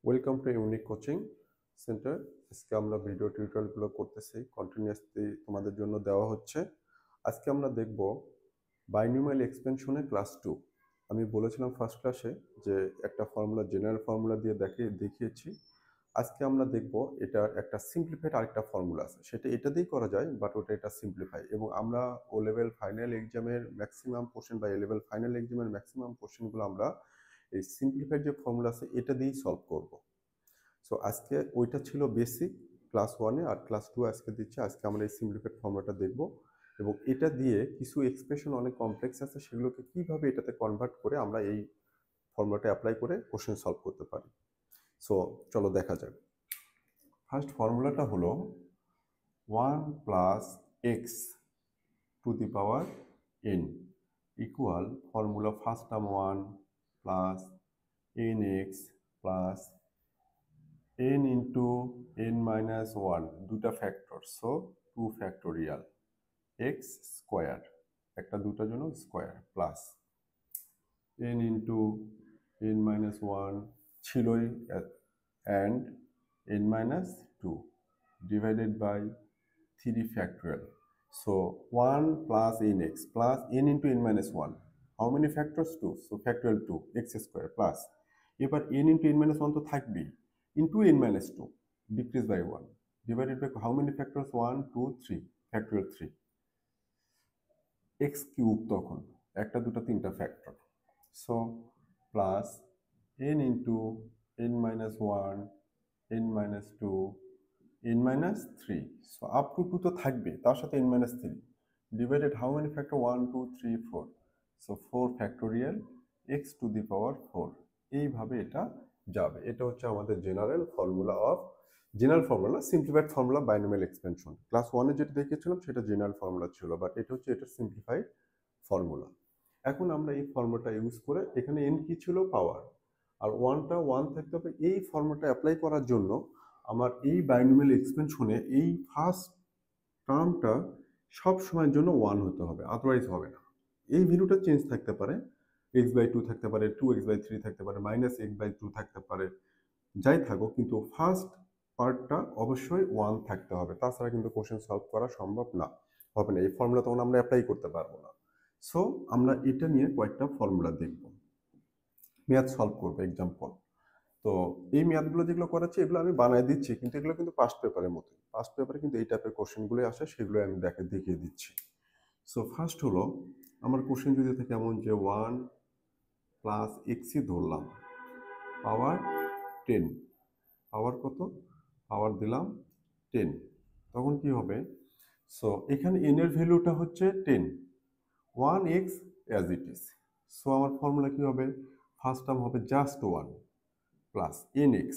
Welcome to unique coaching centre. আজকে আমরা video টিউটোরিয়ালগুলো করতেছি, কন্টিনিউয়াসলি তোমাদের জন্য দেওয়া হচ্ছে। আজকে আমরা দেখব বাইনোমিয়াল এক্সপেনশনে ক্লাস 2। আমি বলেছিলাম ফার্স্ট ক্লাসে যে একটা ফর্মুলা, জেনারেল ফর্মুলা দিয়ে দেখিয়েছি। আজকে আমরা দেখব এটার একটা সিম্পলিফাইড আরেকটা ফর্মুলা আছে, সেটা এটা দিয়েই করা যায়, বাট ওটা এটা সিম্পলিফাই। এবং আমরা ও লেভেল ফাইনাল এক্সামের ম্যাক্সিমাম কোশ্চেন বা এ লেভেল ফাইনাল এক্সামের ম্যাক্সিমাম কোশ্চেনগুলো আমরা এই সিম্পলিফাইড যে ফর্মুলা আছে এটা দিয়েই সলভ করব। সো আজকে ওইটা ছিল বেসিক ক্লাস 1-এ, আর ক্লাস 2 আজকে দিচ্ছি। আজকে আমরা এই সিম্পলিফাইড ফর্মুলাটা দেখব এবং এটা দিয়ে কিছু এক্সপ্রেশন অনেক কমপ্লেক্স আছে, সেগুলোকে কিভাবে এটাতে কনভার্ট করে আমরা এই ফর্মুলাটা অ্যাপ্লাই করে কোশ্চেন সলভ করতে পারি। সো চলো দেখা যাক। ফার্স্ট ফর্মুলাটা হলো 1 plus x to the power n equal formula first term 1 plus nx plus n into n minus 1 দুটা factor, so 2 factorial x square, একটা দুটার জন্য square, plus n into n minus 1 ছিলই and n minus 2 divided by 3 factorial. So 1 plus nx plus n into n minus 1. How many factors? 2. So factorial 2 x square plus এবার n into n minus 1 তো থাকবেই, into n minus 2 decrease by 1 divided by how many factors? 1 2 3 factorial 3 x cube, তখন একটা দুটা তিনটা factor, so plus n into n minus 1 n minus 2 n minus 3, so up to 2 তো থাকবে, তার সাথে n minus 3 divided how many factor? 1 2 3 4, so 4 factorial x to the power 4। এইভাবে এটা যাবে। এটা হচ্ছে আমাদের general formula simplified formula binomial expansion. Class 1-এ যেটা দেখিয়েছিলাম সেটা জেনারেল ফর্মুলা ছিল, বাট এটা হচ্ছে এটা সিম্পলিফাইড ফর্মুলা। এখন আমরা এই ফর্মুলাটা ইউজ করে, এখানে n কি ছিল? পাওয়ার, আর 1টা 1 থাকতে হবে। এই ফর্মুলাটা অ্যাপ্লাই করার জন্য আমার এই বাইনোমিয়াল এক্সপেনশনে এই ফার্স্ট টার্মটা সব সময়ের জন্য 1 হতে হবে, আদারওয়াইজ হবে না। এই ভ্যালুটা চেঞ্জ থাকতে পারে, x/2 থাকতে পারে, 2x/3 থাকতে পারে, -x/2 থাকতে পারে, যাই থাকুক, কিন্তু ফার্স্ট পার্টটা অবশ্যই 1 থাকতে হবে, তাছাড়া কিন্তু কোশ্চেন সলভ করা সম্ভব না, হবে না। এই ফর্মুলা তখন আমরা অ্যাপ্লাই করতে পারবো না। সো আমরা এটা নিয়ে কয়েকটা ফর্মুলা দেখব, ম্যাথ সলভ করবো এক্সাম্পল। তো এই ম্যাথগুলো যেগুলো করাচ্ছি এগুলো আমি বানায় দিচ্ছি, কিন্তু এগুলো কিন্তু পাস্ট পেপারের মতো। পাস্ট পেপারে কিন্তু এই টাইপের কোশ্চেনগুলো আসে, সেগুলো আমি দেখিয়ে দিচ্ছি। সো ফার্স্ট হলো আমার কোশ্চেন যদি থাকে এমন যে 1 প্লাস এক্সই ধরলাম, পাওয়ার 10, পাওয়ার কত? পাওয়ার দিলাম 10, তখন কি হবে? সো এখানে n এর ভ্যালুটা হচ্ছে 10, 1x as it is. So আমার ফর্মুলা কি হবে? ফার্স্ট টার্ম হবে জাস্ট 1 প্লাস nx,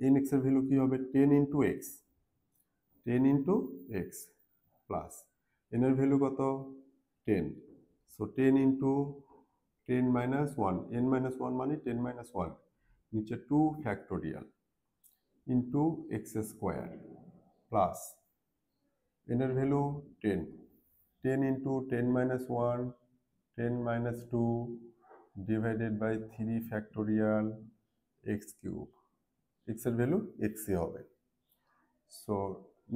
nx এর ভ্যালু কি হবে? 10 into x, 10 into x, plus n এর ভ্যালু কত? 10, so 10 into 10 minus 1, n minus 1 মানে 10 মাইনাস 1, নিচে 2 factorial into x square, plus n এর value 10, 10 into 10 minus 1, 10 minus 2 divided by 3 factorial x cube, x এর value x ই হবে। So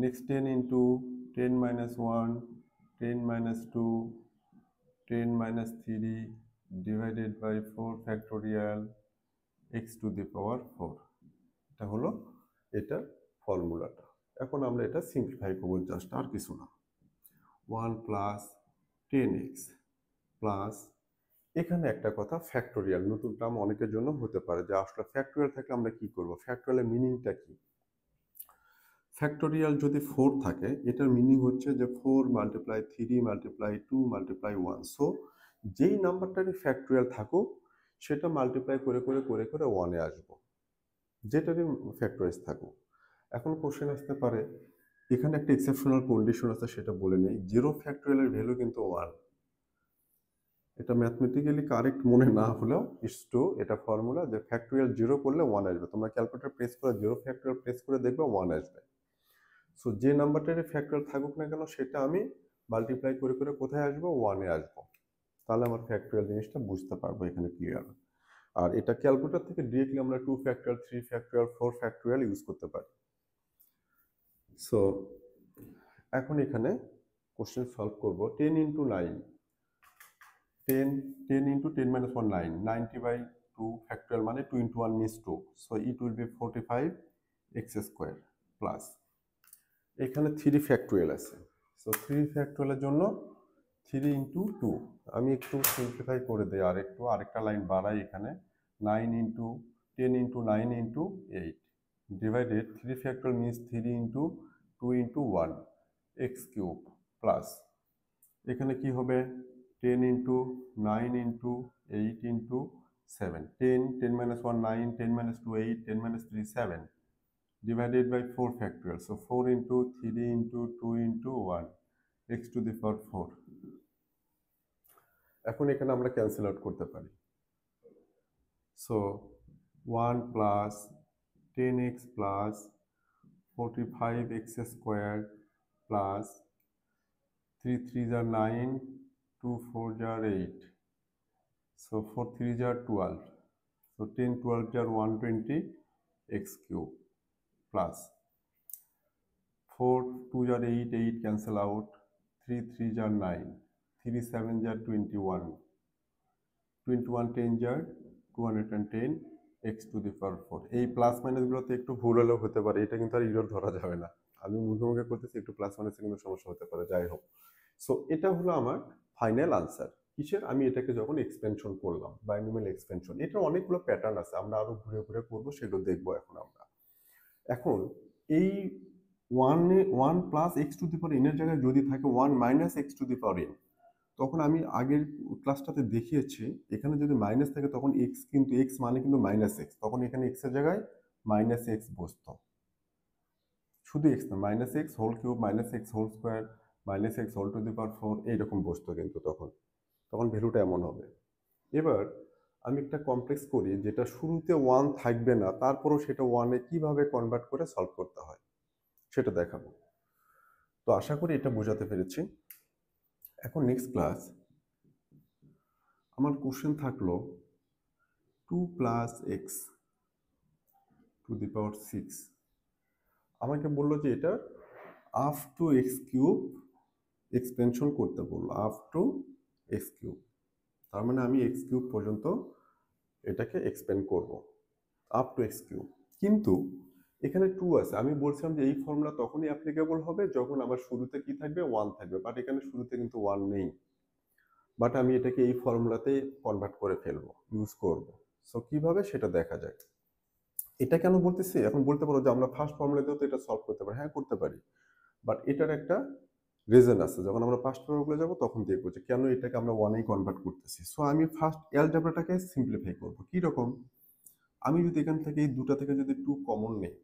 next 10 into 10 minus 1, 10 minus 2, 10 minus 3 divided by 4 factorial x to the power 4। এটা হলো এটার ফর্মুলাটা। এখন আমরা এটা সিম্পলিফাই করবো, জাস্ট, আর কিছু না। 1 প্লাস 10x প্লাস, এখানে একটা কথা, ফ্যাক্টোরিয়াল নতুন টার্ম অনেকের জন্য হতে পারে যে আসলে ফ্যাক্টোরিয়াল থাকলে আমরা কি করব, ফ্যাক্টোরিয়ালের মিনিংটা কি? ফ্যাক্টোরিয়াল যদি 4 থাকে, এটার মিনিং হচ্ছে যে 4 মাল্টিপ্লাই 3 মাল্টিপ্লাই 2 মাল্টিপ্লাই 1। সো যেই নাম্বারটারই ফ্যাক্টোরিয়াল থাকুক সেটা মাল্টিপ্লাই করে করে করে করে 1-এ আসবো, যেটারই ফ্যাক্টরাইজ থাকুক। এখন কোশ্চেন আসতে পারে, এখানে একটা এক্সেপশনাল কন্ডিশন আছে, সেটা বলে নেই। 0 ফ্যাক্টোরিয়ালের ভ্যালু কিন্তু 1। এটা ম্যাথমেটিক্যালি কারেক্ট মনে না হলেও ইটস ট্রু, এটা ফর্মুলা যে ফ্যাক্টোরিয়াল 0 করলে 1 আসবে। তোমরা ক্যালকুলেটর প্রেস করে 0 ফ্যাক্টোরিয়াল প্রেস করে দেখবে 1 আসবে। সো যে নাম্বারটারই ফ্যাক্টোরিয়াল থাকুক না কেন সেটা আমি মাল্টিপ্লাই করে করে কোথায় আসবো? 1-এ আসবো। তাহলে আমার ফ্যাক্টোরিয়াল জিনিসটা বুঝতে পারবো এখানে ক্লিয়ার। আর এটা ক্যালকুলেটর থেকে ডিরেক্টলি আমরা 2 ফ্যাক্টরিয়াল 3 ফ্যাক্টরিয়াল 4 ফ্যাক্টরিয়াল ইউজ করতে পারি। সো এখন এখানে কোশ্চেন সলভ করব। 10 ইন্টু 9, 10 into 10 minus 1 9, 90/2 factorial মানে 2 into 1 means 2, so it will be 45 x square plus এখানে 3 ফ্যাক্টোরিয়াল আছে, সো 3 ফ্যাক্টোরিয়ালের জন্য 3 into 2 আমি একটু সিম্পলিফাই করে দেই, আরেকটা লাইন বাড়াই এখানে 9 into 10 into 9 into 8 divided 3 factorial means 3 into 2 into 1 x cube plus এখানে কি হবে 10 into 9 into 8 into 7, 10 10 minus 1 9, 10 minus 2 8, 10 minus 3 7 divided by 4 factorial, so 4 into 3 into 2 into 1 x to the power 4. এখন এখানে আমরা ক্যান্সেল আউট করতে পারি, so 1 plus 10x plus 45x squared plus 3 3s are 9, 2 4s are 8, so 4 3s are 12, so 10 12s are 120 x cube plus 4 2s are 8, 8 cancel out, 3 3s are 9, 3 7s are 21, 21 10s are 210 x to the power 4. এই plus minus গুলোতে একটু ভুল হলেও হতে পারে, এটা কিন্তু আর error ধরা যাবে না, আমি মুখে মুখে করতেছি, একটু প্লাস মাইনাসে কিন্তু সমস্যা হতে পারে, যাই হোক। সো এটা হলো আমার ফাইনাল আনসার। কিসের? আমি এটাকে যখন এক্সপেনশন করলাম, বাইনোমিয়াল এক্সপেনশন, এটা অনেকগুলো প্যাটার্ন আছে, আমরা আরো ঘুরে ঘুরে করবো, সেগুলো দেখবো এখন আমরা। এখন এই 1 plus x to the power N এর জায়গায় যদি থাকে 1 minus x to the power N, তখন আমি আগের ক্লাসটাতে দেখিয়েছি এখানে যদি মাইনাস থাকে তখন এক্স, কিন্তু এক্স মানে কিন্তু মাইনাস এক্স, তখন এখানে এক্স এর জায়গায় মাইনাস এক্স বসতো, শুধু এক্স না, minus x whole cube, minus x whole square, minus x whole to the power 4, এইরকম বসতো কিন্তু তখন ভ্যালুটা এমন হবে। এবার আমি একটা কমপ্লেক্স করি যেটা শুরুতে 1 থাকবে না, তারপরও সেটা 1-এ কিভাবে কনভার্ট করে সলভ করতে হয় সেটা দেখাবো। তো আশা করি এটা বোঝাতে পেরেছি। এখন নেক্সট ক্লাস আমার কোশ্চেন থাকলো 2 plus x to the power 6, আমাকে বললো যে এটা up to x cube expansion করতে বললো, আপ টু এক্স কিউব, তার মানে আমি এক্স কিউব পর্যন্ত এটাকে এক্সপেন্ড করব, আপ টু এক্স কিউব। কিন্তু এখানে 2 আছে, আমি বলছিলাম যে এই ফর্মুলা তখনই অ্যাপ্লিকেবল হবে যখন আমার শুরুতে কি থাকবে 1 থাকবে, বাট এখানে শুরুতে কিন্তু 1 নেই, বাট আমি এটাকে এই ফর্মুলাতে কনভার্ট করে ফেলবো, ইউজ করব। সো কিভাবে সেটা দেখা যায়। এটা কেন বলতেছি, এখন বলতে পারো যে আমরা ফার্স্ট ফর্মুলাতেও তো এটা সলভ করতে পারি, হ্যাঁ করতে পারি, বাট এটার একটা রিজন আছে, যখন আমরা ফার্স্ট ফর্মুলা যাব তখন দেখবো যে কেন এটাকে আমরা 1-এ কনভার্ট করতেছি। সো আমি ফার্স্ট অ্যালজেব্রাটাকে সিম্পলিফাই করব। কি রকম? আমি যদি এখান থেকে এই দুটা থেকে যদি 2 কমন নেই,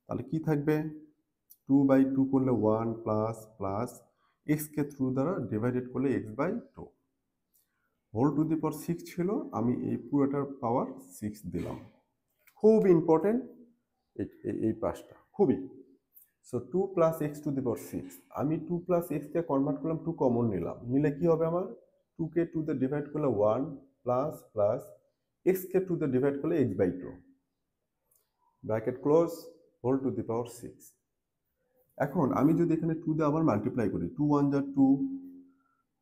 তাহলে কি থাকবে, 2/2 করলে 1 প্লাস প্লাস এক্স কে থ্রু দ্বারা ডিভাইডেড করলে x/2 whole to the power 6 ছিল, আমি এই পুরোটার পাওয়ার 6 দিলাম। খুব ইম্পর্টেন্ট এই পাশটা, খুবই। So 2 plus x to the power 6, আমি 2 প্লাস এক্স কে কনভার্ট করলাম, 2 কমন নিলাম, নিলে কি হবে আমার 2 কে 2 দিয়ে ডিভাইড করলে 1 প্লাস প্লাস এক্স কে 2 দিয়ে ডিভাইড করলে x/2 bracket close whole to the power 6। এখন আমি যদি এখানে 2 দিয়ে আবার মাল্টিপ্লাই করি, 2 1 যা 2,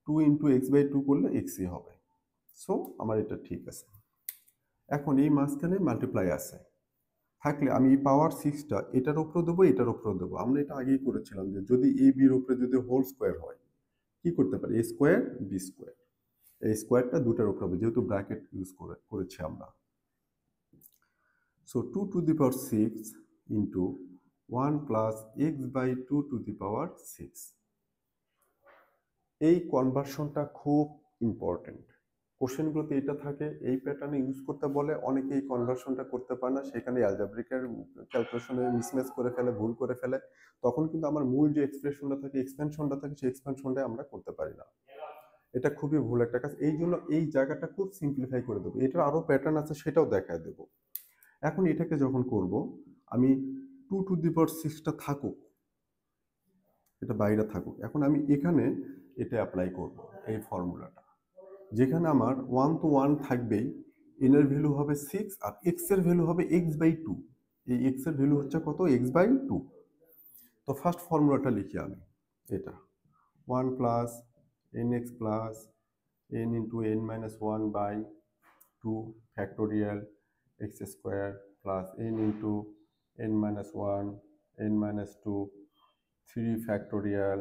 2 ইন্টু x/2 করলে xই হবে। সো আমার এটা ঠিক আছে। এখন এই মাঝখানে মাল্টিপ্লাই আছে থাকলে আমি এই পাওয়ার 6টা এটার উপরে দেবো, এটার উপরে দেবো, আমরা এটা আগেই করেছিলাম যে যদি এ বির উপরে যদি হোল স্কোয়ার হয় কি করতে পারি, এ স্কোয়ার বি স্কোয়ার, এই স্কোয়ারটা দুটার উপরে হবে যেহেতু ব্র্যাকেট ইউজ করেছি আমরা। So 2 to the power 6 into 1 plus x/2 to the power 6, এই কনভার্সনটা খুব ইম্পর্টেন্ট। কোশ্চেনগুলোতে এটা থাকে, এই প্যাটার্নে ইউজ করতে বলে, অনেকে এই কনভার্সনটা করতে পারে না, সেখানে অ্যালজেব্রিকের ক্যালকুলেশনে মিসম্যাচ করে ফেলে, ভুল করে ফেলে, তখন কিন্তু আমার মূল যে এক্সপ্রেশনটা থাকে, এক্সপেনশনটা থাকে, সেই এক্সপেনশনটা আমরা করতে পারি না। এটা খুবই ভুল একটা কাজ, এই জন্য এই জায়গাটা খুব সিম্পলিফাই করে দেবো, এটার আরও প্যাটার্ন আছে সেটাও দেখায় দেবো। এখন এটাকে যখন করব, আমি 2 টু দি পাওয়ার 6টা থাকুক, এটা বাইরে থাকুক, এখন আমি এখানে এটা অ্যাপ্লাই করব, এই ফর্মুলাটা, যেখানে আমার 1 তো 1 থাকবেই, এন এর ভ্যালু হবে 6 আর এক্স এর ভ্যালু হবে x/2। এই এক্স এর ভ্যালু হচ্ছে কত? x/2। তো ফার্স্ট ফর্মুলাটা লিখি আমি, এটা 1 plus nx plus n into n minus 1/2 factorial x square plus n into n minus 1 n minus 2 3 factorial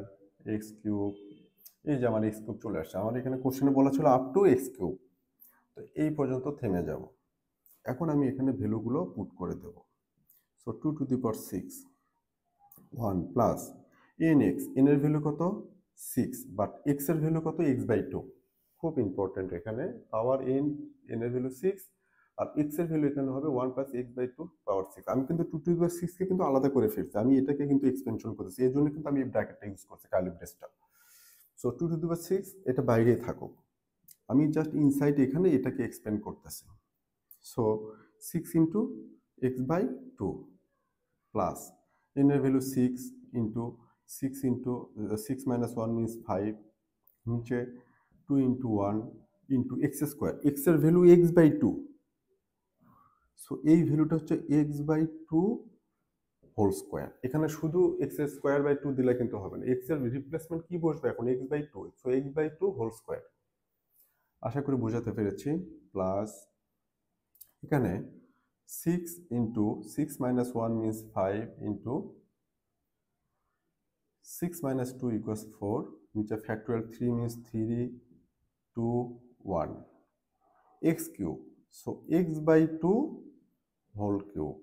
x cube. এই যে আমার এক্স কিউব চলে আসছে, আমার এখানে কোশ্চেনে বলা ছিল আপ টু এক্স কিউব। তো এই পর্যন্ত থেমে যাব। এখন আমি এখানে ভ্যালুগুলো পুট করে দেব। So 2 to the power 6 1 plus nx, n এর ভ্যালু কত? 6, বাট x এর ভ্যালু কত? x/2। খুব ইম্পর্টেন্ট এখানে, পাওয়ার n এর ভ্যালু 6 আর x এর ভ্যালু এখানে হবে 1 প্লাস x/2 পাওয়ার 6। আমি কিন্তু 2 টু দি পাওয়ার 6 কে কিন্তু আলাদা করে ফেলছি, আমি এটাকে কিন্তু এক্সপেনশন করেছি, এই জন্য কিন্তু আমি এই ব্র্যাকেটটা ইউজ করছি, curly ব্রেসটা। So 2 to the power 6 এটা বাইরেই থাকুক, আমি জাস্ট ইনসাইড এখানে এটাকে এক্সপেন্ড করতেছি। So 6 into x/2 plus n এর ভ্যালু 6 ইন্টু 6 মাইনাস 1 মিনস 5, নিচে 2 into 1 into x square, x এর ভ্যালু x/2। সো এই ভ্যালুটা হচ্ছে x/2 হোল স্কোয়ার। এখানে শুধু x²/2 দিলে কিন্তু হবে না, এক্স এর রিপ্লেসমেন্ট কি বসবে এখন? x/2। So x/2 whole square. আশা করি বোঝাতে পেরেছি। প্লাস এখানে 6 into 6 minus 1 means 5 into 6 minus 2 equals 4, নিচে factorial 3 means 3 2 1 x cube, so x/2 whole cube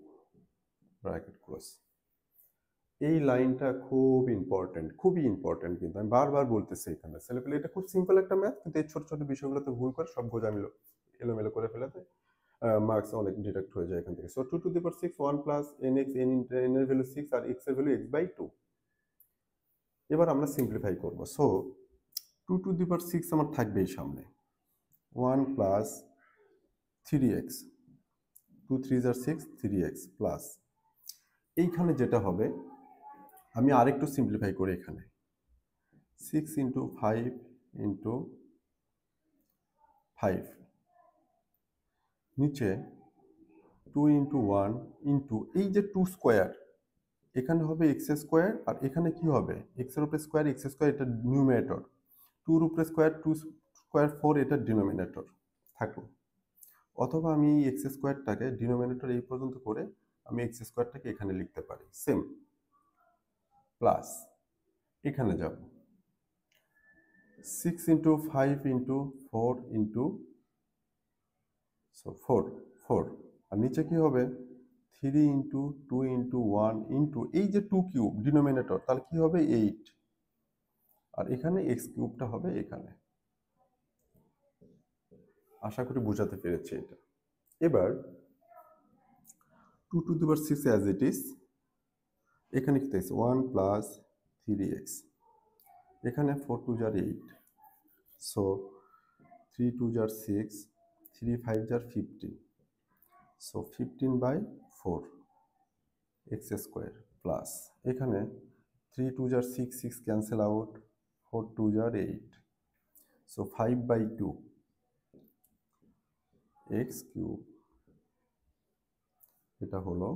bracket close। এই লাইনটা খুবই ইম্পর্টেন্ট কিন্তু আমি বারবার বলতেছি এখানে, ছেলেপেলে এটা খুব সিম্পল একটা ম্যাথ, কিন্তু এই ছোট ছোট বিষয়গুলোতে ভুল করে সব গোজামিল এলোমেলো করে ফেলাতে মার্কস অনেক ডিডাক্ট হয়ে যায় এখান থেকে। So 2 to the power 6 1 plus nx, n এর ভ্যালু 6 আর x এর ভ্যালু x/2। এবার আমরা সিম্পলিফাই করব। সো 2 টু দি পাওয়ার 6 আমার থাকবেই সামনে, 1 প্লাস 3x, 2 3 আর 6 3x প্লাস এইখানে যেটা হবে, আমি আরেকটু সিম্পলিফাই করি এখানে 6 ইন্টু 5 ইন্টু 5, নিচে 2 ইন্টু 1 ইন্টু এই যে 2 স্কোয়ার, এখানে হবে এক্স স্কোয়ার আর এখানে কি হবে? এক্স এর উপরে স্কোয়ার, এক্স স্কোয়ার এটা নিউমারেটর, 2 এর উপরে স্কোয়ার 2 স্কোয়ার 4 এটা ডিনোমিনেটর থাকলো। অথবা আমি এক্স স্কোয়ারটাকে ডিনোমিনেটর এই পর্যন্ত করে আমি এক্স স্কোয়ারটাকে এখানে লিখতে পারি সেম। প্লাস এখানে যাব 6 ইন্টু 5 ইন্টু 4 ইন্টু 4 আর নিচে কি হবে 3 ইন্টু 2 ইন্টু 1 ইন্টু এই যে 2 কিউব ডিনোমিনেটর, তাহলে কি হবে 8, আর এখানে এক্স কিউবটা হবে এখানে। আশা করি বোঝাতে পেরেছি এটা। এবার 2 to the power 6 as it is, এখানে কি থাকছে 1 প্লাস 3x, এখানে 4 2 যার 8, সো 3 2 যার 6, 3 5 যার 15, সো 15/4 এক্স স্কোয়ার প্লাস এখানে 3 2 যার 6, 6 ক্যান্সেল আউট, 4 2 যার 8, সো 5/2 এক্স কিউব। এটা হলো।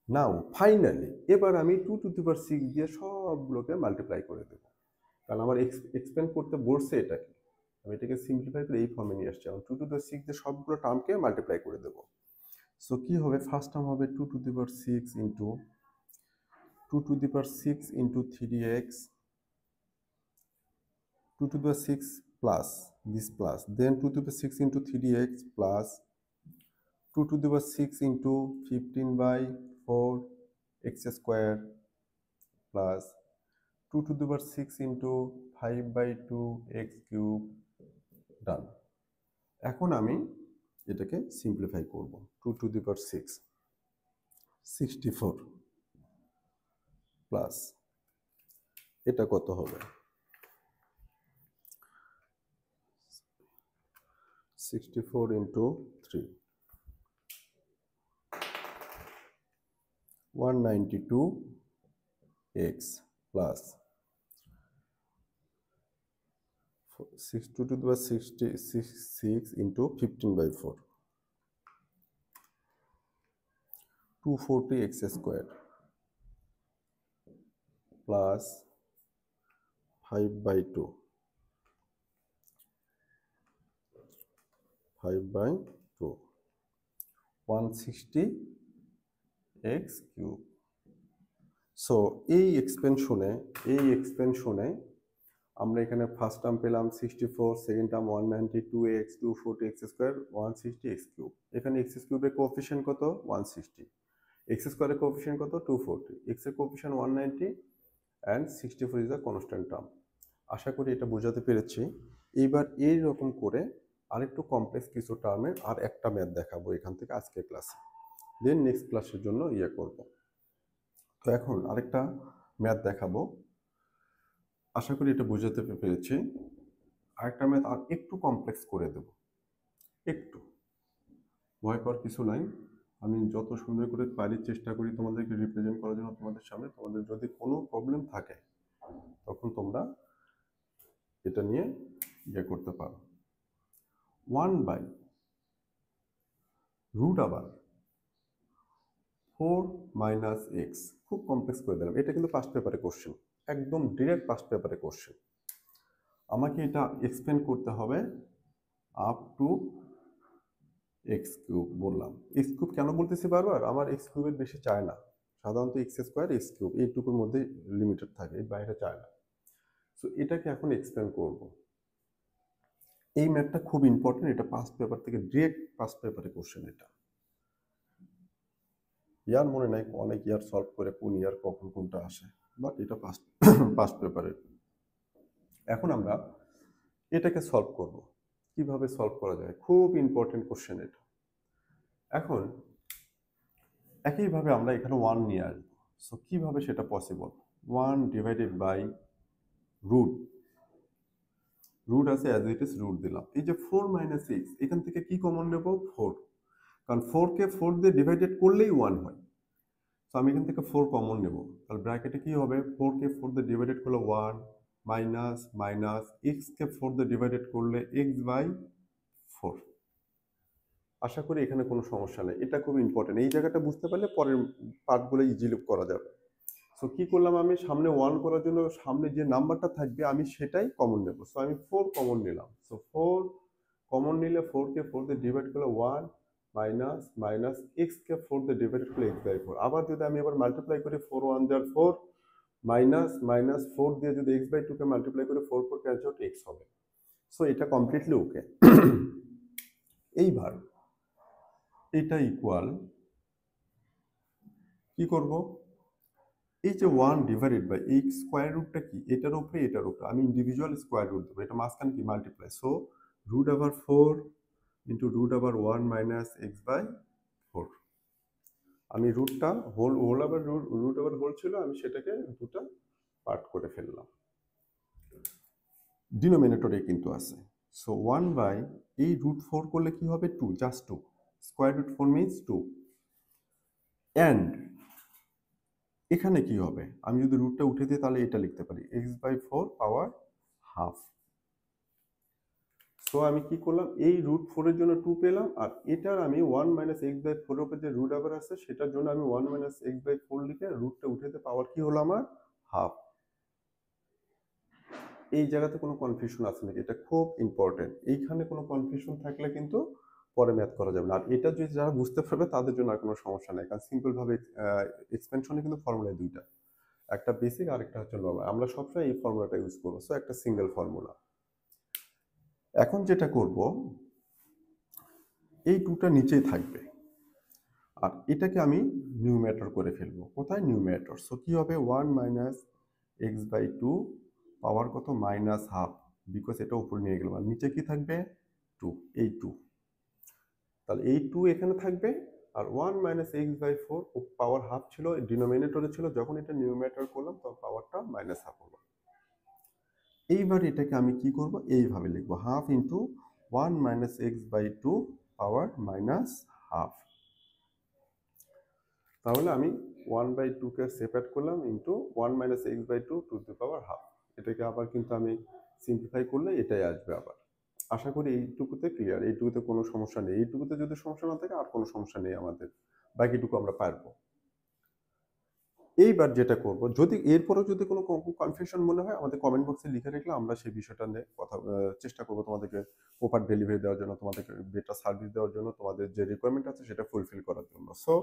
নাও ফাইনালি এবার আমি 2 টু দি পাওয়ার 6 দিয়ে সবগুলোকে মাল্টিপ্লাই করে দেবো, কারণ আমার এক্সপ্যান্ড করতে বলছে এটাকে, আমি এটাকে সিম্পলিফাই করে এই ফর্মে নিয়ে আসছি। আমি 2 টু দি পাওয়ার 6 দিয়ে সবগুলো টার্মকে মাল্টিপ্লাই করে দেবো। সো কি হবে? ফার্স্ট টার্ম হবে 2 to the power 6 into 2 to the power 6 into 3x, 2 to the power 6 plus this plus, then 2 to the power 6 into 3x plus 2 to the power 6 into 15/4 x square plus 2 to the power 6 into 5/2 x cube, done। এখন আমি এটাকে simplify করব। 2 to the power 6 64 plus এটা কত হবে? 64 into 3 192x plus 60 to the power 66 into 15/4, 240 x square plus 5/2, 160 x cube. So এই এক্সপেনশনে আমরা এখানে ফার্স্ট টার্ম পেলাম 64, second term 192x, 240x square, 160x cube. এখানে x কিউবের কোএফিসিয়েন্ট কত? 160, x স্কোয়ারের কোএফিসিয়েন্ট কত? 240, x এর coefficient 190 and 64 is a constant term. আশা করি এটা বোঝাতে পেরেছি। এইবার এই রকম করে আরেকটু কমপ্লেক্স কিছু টার্মের আর একটা ম্যাথ দেখাবো এখান থেকে আজকের ক্লাসে, দেন নেক্সট ক্লাসের জন্য করব। তো এখন আরেকটা ম্যাথ দেখাবো, আশা করি এটা বোঝাতে পেরেছি। আরেকটা ম্যাথ আর একটু কমপ্লেক্স করে দেব, একটু ভয় পাওয়ার কিছু নাই। আমি যত সুন্দর করে পারি চেষ্টা করি তোমাদেরকে রিপ্রেজেন্ট করার জন্য তোমাদের সামনে। তোমাদের যদি কোনো প্রবলেম থাকে তখন তোমরা এটা নিয়ে করতে পারো। 1/√4 - x, খুব কমপ্লেক্স করে দিলাম। এটা কিন্তু পাস্ট পেপারে কোশ্চেন, একদম ডিরেক্ট পাস্ট পেপারে কোশ্চেন। আমাকে এটা এক্সপ্লেন করতে হবে আপ টু x কিউব বললাম। x কিউব কেন বলতেছি বারবার? আমার x কিউবের বেশি চায় না, সাধারণত x স্কোয়ার x কিউব এইটুকুর মধ্যে লিমিটেড থাকে, এর বাইরে চায় না। সো এটাকে এখন এক্সপ্লেন করব। এই ম্যাথটা খুব ইম্পর্টেন্ট, এটা পাস্ট পেপার থেকে ডিরেক্ট পাস্ট পেপারে কোশ্চেন। এটা ইয়ার মনে নাই, অনেক ইয়ার সলভ করে কোন ইয়ার কখন কোনটা আসে, বাট এটা পাস্ট পেপারে। এখন আমরা এটাকে সলভ করব। কিভাবে সলভ করা যায়, খুব ইম্পর্টেন্ট কোশ্চেন এটা। এখন একইভাবে আমরা এখানে 1 নিয়ে আসবো। সো কিভাবে সেটা পসিবল? 1 ডিভাইডেড বাই রুট আছে অ্যাজ ইট ইজ, রুট দিলাম। এই যে 4 - x, এখান থেকে কি কমন নেব? 4, কারণ 4 কে 4 দিয়ে ডিভাইডেড করলেই 1 হয়। তো আমি এখান থেকে 4 কমন নেব, তাহলে ব্র্যাকেটে কি হবে? 4 কে 4 দিয়ে ডিভাইডেড করলে 1 মাইনাস মাইনাস x কে 4 দিয়ে ডিভাইডেড করলে x/4। আশা করি এখানে কোনো সমস্যা নেই। এটা খুব ইম্পর্টেন্ট, এই জায়গাটা বুঝতে পারলে পরের পার্টগুলো ইজিলি করা যাবে। সো কি করলাম আমি? সামনে 1 করার জন্য সামনে যে নাম্বারটা থাকবে আমি সেটাই কমন নেব। সো আমি 4 কমন নিলাম। সো 4 কমন নিলে 4 কে 4 দিয়ে ডিভাইড করলে 1 মাইনাস মাইনাস x কে 4 দিয়ে ডিভাইড করলে x/4। আবার যদি আমি এবার মাল্টিপ্লাই করি 4 1 jar 4 মাইনাস মাইনাস 4 দিয়ে যদি x/2 কে মাল্টিপ্লাই করে 4 4 ক্যান্সেল আউট, x হবে। সো এটা কমপ্লিটলি ওকে। এইবার এটা ইকুয়াল কি করব? এই যে 1 ডিভাইডেড বাই এই স্কোয়ার রুটটা কি? এটার উপরে আমি ইন্ডিভিজুয়াল স্কোয়ার রুট দেবো। এটা মাঝখানে কি? Multiply. So √4 into √1 minus x/4। আমি রুটটা হোল আবার হোল ছিল, আমি সেটাকে দুটা পার্ট করে ফেললাম। ডিনোমিনেটরে কিন্তু আছে। সো 1 বাই এই √4 করলে কি হবে? 2, just 2। Square root 4 means 2। And এখানে কি হবে? আমি যদি রুটটা উঠে দিই তাহলে এটা লিখতে পারি x/4 পাওয়ার হাফ। সো আমি কি করলাম? এই √4 এর জন্য 2 পেলাম, আর এটার আমি 1 - x/4 এর উপর যে রুট আবার আছে সেটার জন্য আমি 1 - x/4 লিখে রুটটা উঠে দিতে পাওয়ার কি হলো আমার? হাফ। এই জায়গাতে কোনো কনফিউশন আছে নাকি? এটা খুব ইম্পর্টেন্ট। এইখানে কোনো কনফিউশন থাকলে কিন্তু পরে ম্যাথ করা যাবে না। আর এটা যদি যারা বুঝতে পারবে তাদের জন্য আর কোনো সমস্যা নেই, কারণ সিম্পল ভাবে এক্সপেনশনে কিন্তু ফর্মুলা দুইটা, একটা বেসিক আর একটা হচ্ছে নরমাল। আমরা সবসময় এই ফর্মুলাটা ইউজ করবো। সো একটা সিঙ্গেল ফর্মুলা। এখন যেটা করব, এই 2টা নিচেই থাকবে, আর এটাকে আমি নিউমেটর করে ফেলবো। কোথায়? নিউমেটর। সো কি হবে? 1 - x/2 পাওয়ার কত? মাইনাস হাফ, বিকজ এটা উপরে নিয়ে গেলাম। আর নিচে কি থাকবে? 2, এই 2। তাহলে এই 2 এখানে থাকবে, আর 1 - x/4 পাওয়ার হাফ ছিল, ডিনোমিনেটরে ছিল। যখন এটা নিউমেটর করলাম তখন পাওয়ারটা মাইনাস হাফ হলো। এইবার এটাকে আমি কি করব? এইভাবে লিখবো, হাফ ইন্টু 1 - x/2 পাওয়ার মাইনাস হাফ। তাহলে আমি 1/2 কে সেপারেট করলাম into 1 - x/2 to the power half. এটাকে আবার কিন্তু আমি সিম্পলিফাই করলে এটাই আসবে আবার। আশা করি এইটুকুতে ক্লিয়ার, এইটুকুতে কোনো সমস্যা নেই। এইটুকুতে যদি সমস্যা না থাকে আর কোনো সমস্যা নেই আমাদের, বাকিটুকু আমরা পারবো। এইবার যেটা করব, যদি এরপরেও যদি কোনো কনফিউশন মনে হয় আমাদের কমেন্ট বক্সে লিখে রাখলে আমরা সেই বিষয়টা নিয়ে কথা চেষ্টা করব তোমাদেরকে প্রপার ডেলিভারি দেওয়ার জন্য, তোমাদেরকে বেটার সার্ভিস দেওয়ার জন্য, তোমাদের যে রিকোয়ারমেন্ট আছে সেটা ফুলফিল করার জন্য। সো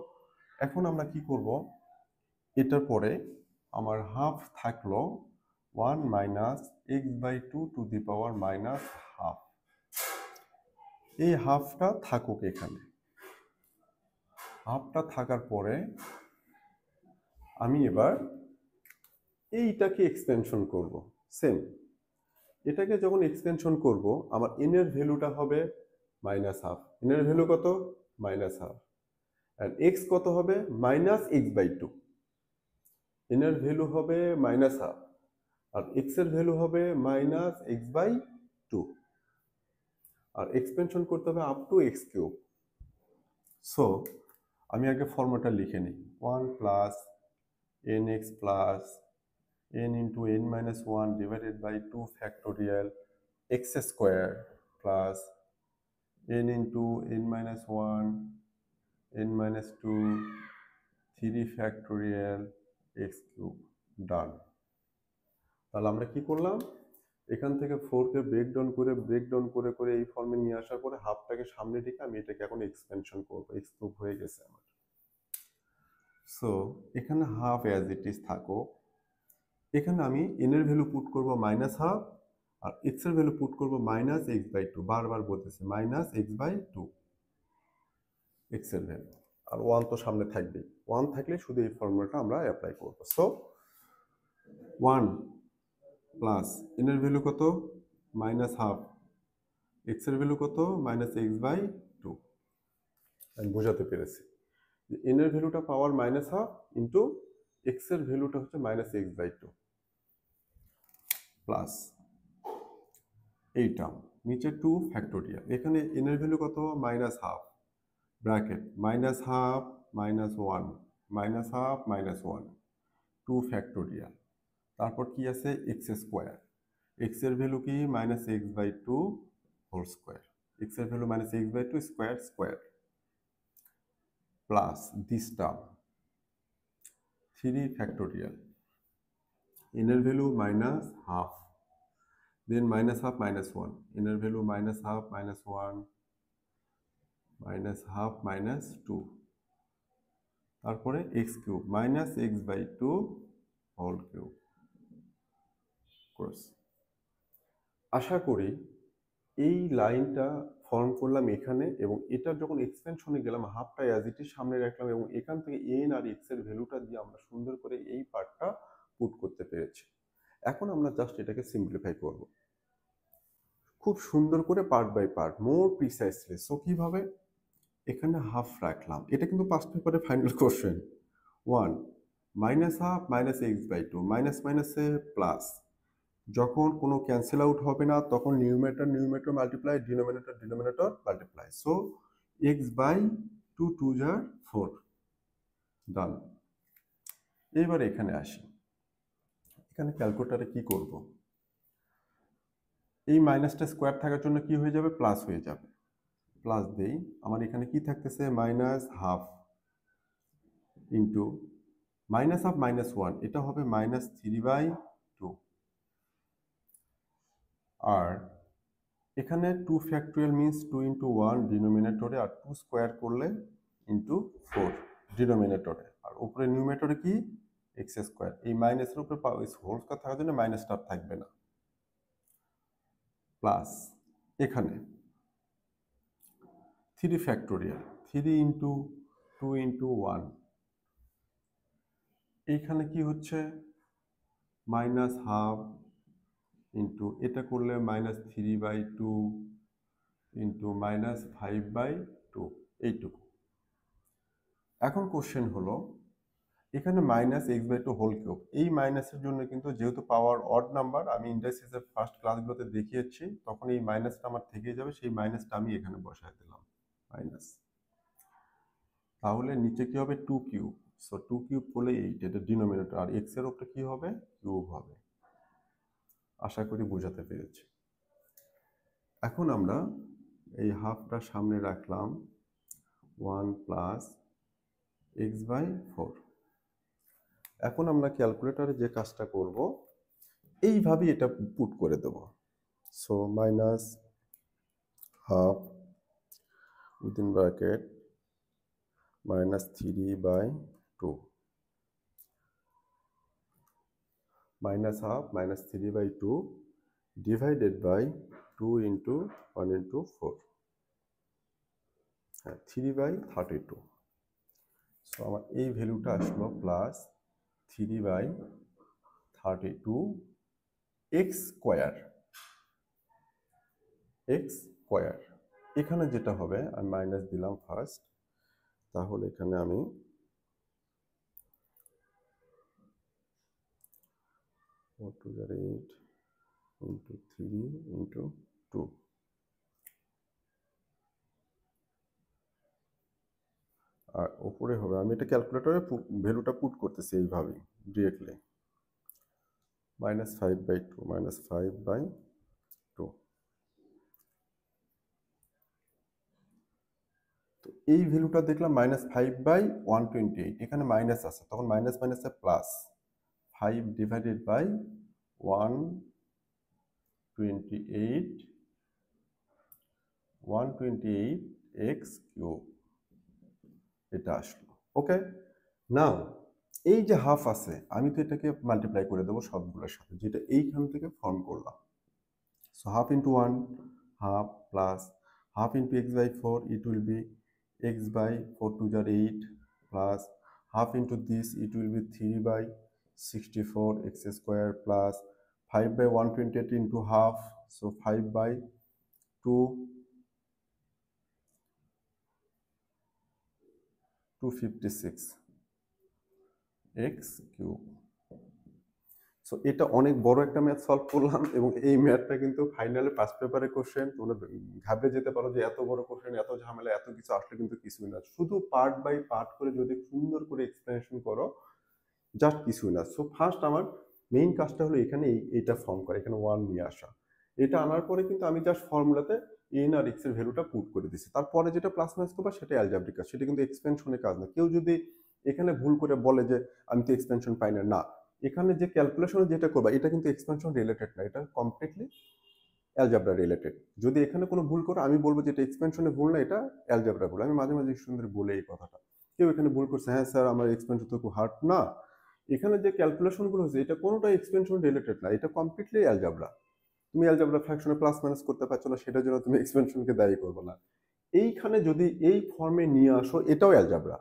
এখন আমরা কি করব, এটার পরে আমার হাফ থাকলো 1 minus x by two to the power minus half. এই হাফটা থাকুক এখানে। হাফটা থাকার পরে আমি এবার এইটাকে এক্সটেনশন করব। সেম এটাকে যখন এক্সটেনশন করব, আমার এন এর ভ্যালুটা হবে মাইনাস হাফ। এন এর ভ্যালু কত? Minus half. আর এক্স কত হবে? Minus x by two. N এর ভ্যালু হবে মাইনাস হাফ, আর এক্স এর ভ্যালু হবে মাইনাস এক্স বাই টু। আর এক্সপেনশন করতে হবে up to x cube. So আমি আগে ফর্মুলাটা লিখে নিই। 1 plus n x plus n into n minus 1 divided by 2 factorial x square plus n into n minus 1 n minus 2 3 factorial x cube done। তাহলে আমরা কি করলাম, এখান থেকে 4 কে ব্রেকডাউন করে করে এই ফর্মে নিয়ে আসার পরে হাফটাকে সামনে রেখে আমি এটাকে এখন এক্সপেনশন করব। এক্স কিউব হয়ে গেছে আমার। সো এখানে হাফ অ্যাজ ইট ইজ থাকো। এখানে আমি এন এর ভ্যালু পুট করব মাইনাস হাফ, আর এক্স এর ভ্যালু পুট করব মাইনাস এক্স বাই টু। বারবার বলতেছে minus x by two x এর ভ্যালু, আর ওয়ান তো সামনে থাকবেই। ওয়ান থাকলে শুধু এই ফর্মুলাটা আমরা অ্যাপ্লাই করব। সো ওয়ান প্লাস এন এর ভ্যালু কত? Minus half. এক্স এর ভ্যালু কত? Minus x by two. আমি বোঝাতে পেরেছি যে এন এর ভ্যালুটা power minus half into x এর ভ্যালুটা হচ্ছে minus x by two plus এইটা নিচে 2 ফ্যাক্টোরিয়াল। এখানে n এর ভ্যালু কত? Minus half, bracket minus half minus 1 minus half minus 1 2 factorial. তারপর কি আছে? X square. এক্স এর ভ্যালু কি? Minus x by two whole square. X এর value minus x by two square square plus this term 3 factorial. n এর value minus half, then minus half minus 1, inner value minus half minus 1 minus half minus 2, তারপরে x কিউব minus x by 2 whole cube cross. আশা করি এই লাইনটা form করলাম এখানে, এবং এটা যখন এক্সপেনশনে গেলাম হাফটা অ্যাজ ইট ইজ সামনে রাখলাম, এবং এখান থেকে এন আর এক্স এর ভ্যালুটা দিয়ে আমরা সুন্দর করে এই পার্টটা পুট করতে পেরেছি। এখন আমরা জাস্ট এটাকে সিম্পলিফাই করব খুব সুন্দর করে part by part, more precisely. So কিভাবে? এখানে হাফ রাখলাম, এটা কিন্তু পাস্ট পেপারে final question. 1 minus half minus x by two, minus মাইনাসে প্লাস। যখন কোনো ক্যান্সেল আউট হবে না তখন numerator multiply, denominator multiply. So x by two two জার 4 ডান। এবার এখানে আসি, এখানে ক্যালকুলেটারে কি করব? এই মাইনাসটা স্কোয়ার থাকার জন্য কি হয়ে যাবে? প্লাস হয়ে যাবে। প্লাস দেই, আমার এখানে কি থাকতেছে? Minus half into minus half minus 1, এটা হবে মাইনাস 3 বাই 2। আর এখানে 2 ফ্যাক্টোরিয়াল মিনস 2 ইন্টু 1 ডিনোমিনেটরে, আর 2 স্কোয়ার করলে ইন্টু 4 ডিনোমিনেটরে, আর উপরে নিউমেটরে কি? X square. এই মাইনাসের উপরে হোল স্কোয়ার থাকার জন্য মাইনাসটা থাকবে না, প্লাস এখানে 3 ফ্যাক্টোরিয়াল, 3 ইন্টু 2 ইন্টু 1, এইখানে কি হচ্ছে? মাইনাস হাফ ইন্টু এটা করলে minus 3 by 2 into minus 5 by 2, এইটুকু। এখন কোশ্চেন হলো এখানে minus x by two whole cube, এই মাইনাসের জন্য কিন্তু যেহেতু পাওয়ার অড নাম্বার, আমি ইন্ডাস্ট্রিজের ফার্স্ট ক্লাসগুলোতে দেখিয়েছি, তখন এই মাইনাসটা আমার থেকে যাবে, সেই মাইনাসটা আমি এখানে বসায় দিলাম মাইনাস। তাহলে নিচে কি হবে? 2 কিউব। সো 2 কিউব করলে 8, এটা ডিনোমিনেটর, আর এক্স এর উপরে কি হবে? কিউব হবে। আশা করি বোঝাতে পেরেছি। এখন আমরা এই হাফটা সামনে রাখলাম, 1 প্লাস x/4। এখন আমরা ক্যালকুলেটরে যে কাজটা করব, এইভাবেই এটা পুট করে দেব। So minus half within bracket minus 3/2 minus half minus 3/2 divided by 2 into 1 into 4, 3/32। So আমার এই ভ্যালুটা আসলো প্লাস 3/32 x স্কোয়ার। এখানে যেটা হবে, আমি মাইনাস দিলাম ফার্স্ট, তাহলে এখানে আমি 4 2 8 into 3 into 2, আর উপরে হবে, আমি এটা ক্যালকুলেটরে ভ্যালুটা পুট করতেছি এইভাবেই ডিরেক্টলি, -5/2 -5/2। তো এই ভ্যালুটা দেখলাম -5/128, এখানে মাইনাস আছে, তখন মাইনাস মাইনাসে plus 5 divided by 128 x cube, এটা আসলো। ওকে, নাও এই যে হাফ আছে, আমি তো এটাকে মাল্টিপ্লাই করে দেবো সবগুলোর সাথে, যেটা এইখান থেকে ফর্ম করলাম। So half into 1 half plus half into x/4, it will be x/4 2 jar 8 plus half into this, it will be 3/64 x square plus 5/128 into half, so 5/256 x cube. So এটা অনেক বড় একটা ম্যাথ সলভ করলাম, এবং এই ম্যাথটা কিন্তু ফাইনালে পাস পেপারে কোশ্চেন। তোমরা ঘাবড়ে যেতে পারো যে এত বড় কোশ্চেন, এত ঝামেলা, এত কিছু আসলে কিন্তু কিছুই না। শুধু পার্ট বাই পার্ট করে যদি সুন্দর করে এক্সপ্লেনেশন করো, জাস্ট কিছুই না। সো ফার্স্ট আমার মেইন কাজটা হলো এখানে এইটা ফর্ম করা, এখানে 1 নিয়ে আসা। এটা আনার পরে কিন্তু আমি জাস্ট ফর্মুলাতে এন আর এক্স এর ভ্যালুটা পুট করে দিছি। তারপরে যেটা প্লাস মাইনাস করবা সেটা অ্যালজেব্রিক কাজ, সেটা কিন্তু এক্সপেনশনের কাজ না। কেউ যদি এখানে ভুল করে বলে যে আমি তো এক্সপেনশন পাই না, না, এখানে যে ক্যালকুলেশনে যেটা করবা এটা কিন্তু এক্সপেনশন রিলেটেড না, এটা কমপ্লিটলি অ্যালজেব্রা রিলেটেড। যদি এখানে কোনো ভুল করো, আমি বলবো যে এটা এক্সপেনশনে ভুল না, এটা অ্যালজেব্রা ভুল। আমি মাঝে মাঝে সুন্দর বলে এই কথাটা, কেউ এখানে ভুল করছে, হ্যাঁ স্যার আমার এক্সপেনশন তো খুব হার্ড না, এখানে যে ক্যালকুলেশনগুলো হচ্ছে এটা কোনোটাই এক্সপেনশন রিলেটেড না, এটা কমপ্লিটলি অ্যালজেব্রা। তুমি অ্যালজেব্রা ফ্র্যাকশনে প্লাস মাইনাস করতে পারছো না, সেটার জন্য তুমি এক্সপেনশনকে দায়ী করবে না। এইখানে যদি এই ফর্মে নিয়ে আসো, এটাও অ্যালজেব্রা।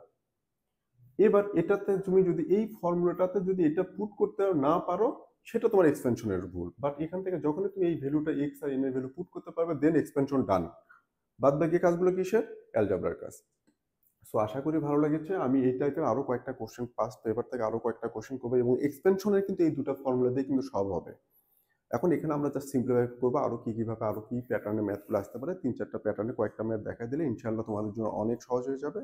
এবার এটাতে তুমি যদি এই ফর্মুলাটাতে যদি এটা পুট করতে না পারো, সেটা তোমার এক্সপেনশনের ভুল। বাট এখান থেকে যখনই তুমি এই ভ্যালুটা এক্স আর এন এর ভ্যালু পুট করতে পারবে, দেন এক্সপেনশন ডান। বাদ বাকি কাজগুলো কিসের? অ্যালজেব্রার কাজ। সো আশা করি ভালো লেগেছে। আমি এই টাইপের আরো কয়েকটা কোশ্চেন পাস্ট পেপার থেকে আরো কয়েকটা কোশ্চেন করবো, এবং এক্সপেনশনের কিন্তু এই দুটো ফর্মুলা দিয়ে কিন্তু সব হবে। এখন এখানে আমরা জাস্ট সিম্পলিফাই করবো, আরো কি কিভাবে আরো কি প্যাটার্নে ম্যাথগুলো আসতে পারে, 3-4টা প্যাটার্নে কয়েকটা ম্যাথ দেখা দিলে ইনশাআল্লাহ তোমাদের জন্য অনেক সহজ হয়ে যাবে।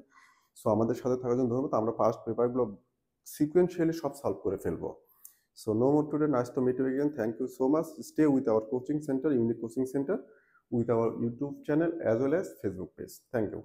সো আমাদের সাথে থাকার জন্য ধন্যবাদ। আমরা পাস্ট পেপারগুলো সিকোয়েন্সিয়ালি সব সলভ করে ফেলবো। So no more today. Nice to meet you again. Thank you so much. Stay with our coaching center, Unique Coaching Center, with our YouTube channel as well as Facebook page. Thank you.